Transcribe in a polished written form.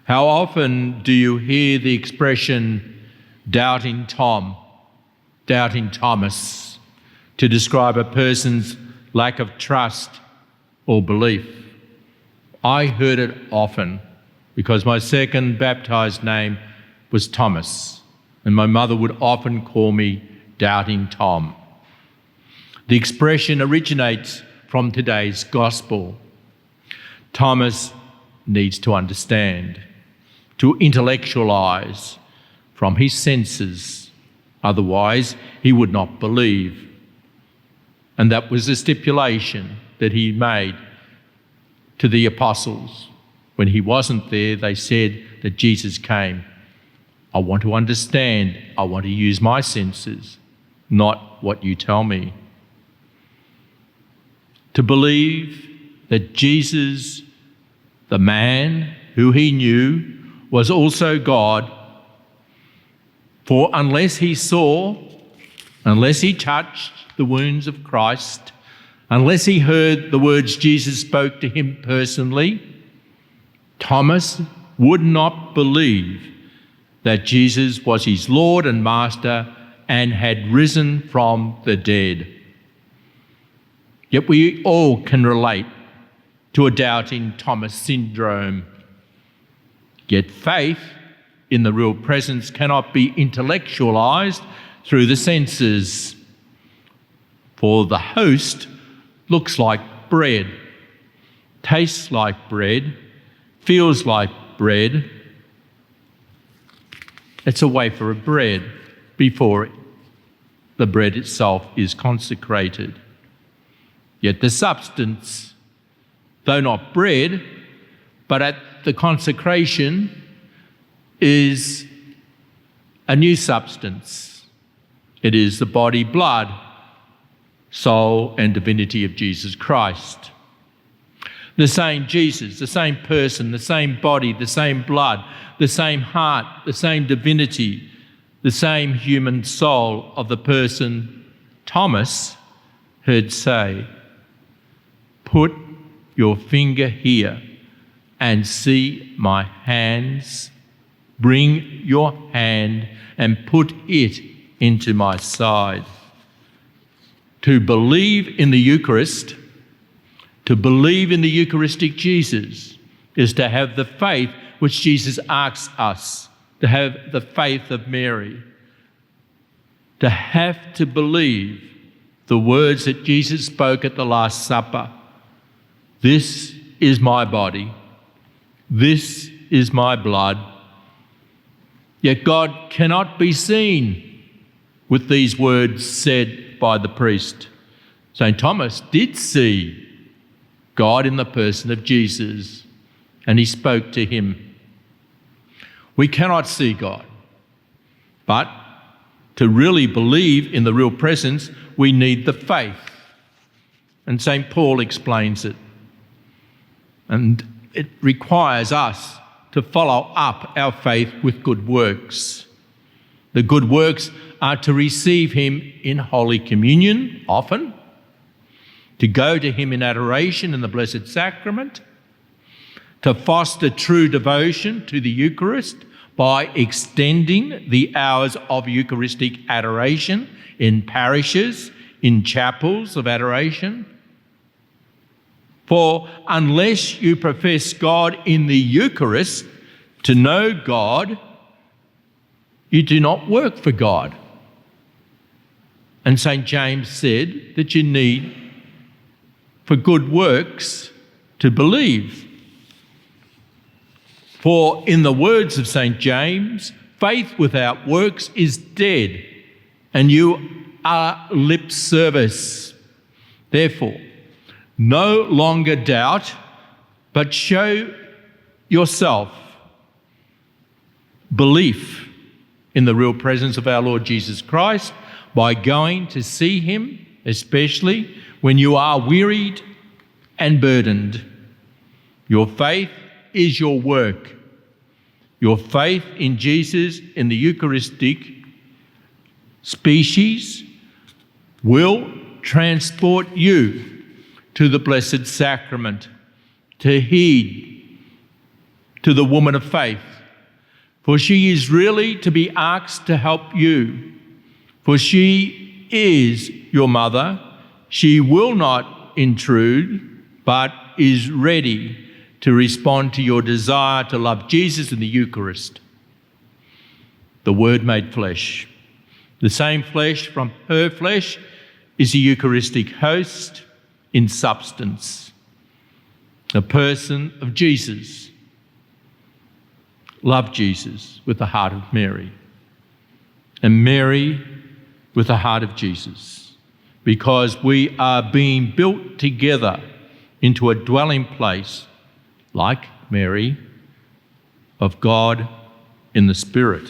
How often do you hear the expression doubting Tom, doubting Thomas, to describe a person's lack of trust or belief? I heard it often because my second baptised name was Thomas, and my mother would often call me Doubting Tom. The expression originates from today's gospel. Thomas needs to understand, to intellectualise from his senses, otherwise he would not believe. And that was the stipulation that he made to the apostles. When he wasn't there, they said that Jesus came. I want to understand. I want to use my senses, not what you tell me. To believe that Jesus, the man who he knew, was also God. For unless he saw, unless he touched the wounds of Christ, unless he heard the words Jesus spoke to him personally, Thomas would not believe that Jesus was his Lord and Master and had risen from the dead. Yet we all can relate to a doubting Thomas syndrome. Yet faith in the real presence cannot be intellectualized through the senses. For the host looks like bread, tastes like bread, feels like bread. It's a wafer of bread before the bread itself is consecrated. Yet the substance, though not bread, but at the consecration is a new substance. It is the body, blood, soul, and divinity of Jesus Christ. The same Jesus, the same person, the same body, the same blood, the same heart, the same divinity, the same human soul of the person Thomas heard say, "Put your finger here and see my hands. Bring your hand and put it into my side." To believe in the Eucharist, to believe in the Eucharistic Jesus, is to have the faith which Jesus asks us, to have the faith of Mary, to have to believe the words that Jesus spoke at the Last Supper. "This is my body. This is my blood." Yet God cannot be seen with these words said by the priest. St. Thomas did see God in the person of Jesus, and he spoke to him. We cannot see God, but to really believe in the real presence, we need the faith. And St. Paul explains it. And it requires us to follow up our faith with good works. The good works are to receive him in Holy Communion often, to go to him in adoration in the Blessed Sacrament, to foster true devotion to the Eucharist by extending the hours of Eucharistic adoration in parishes, in chapels of adoration. For unless you profess God in the Eucharist, to know God, you do not work for God. And St. James said that you need, for good works, to believe. For in the words of St. James, faith without works is dead, and you are lip service. Therefore, no longer doubt, but show yourself belief in the real presence of our Lord Jesus Christ by going to see him, especially when you are wearied and burdened. Your faith is your work. Your faith in Jesus in the Eucharistic species will transport you to the Blessed Sacrament, to heed, to the woman of faith, for she is really to be asked to help you, for she is your mother. She will not intrude, but is ready to respond to your desire to love Jesus in the Eucharist. The Word made flesh. The same flesh from her flesh is the Eucharistic host in substance, the person of Jesus. Love Jesus with the heart of Mary, and Mary with the heart of Jesus, because we are being built together into a dwelling place, like Mary, of God in the Spirit.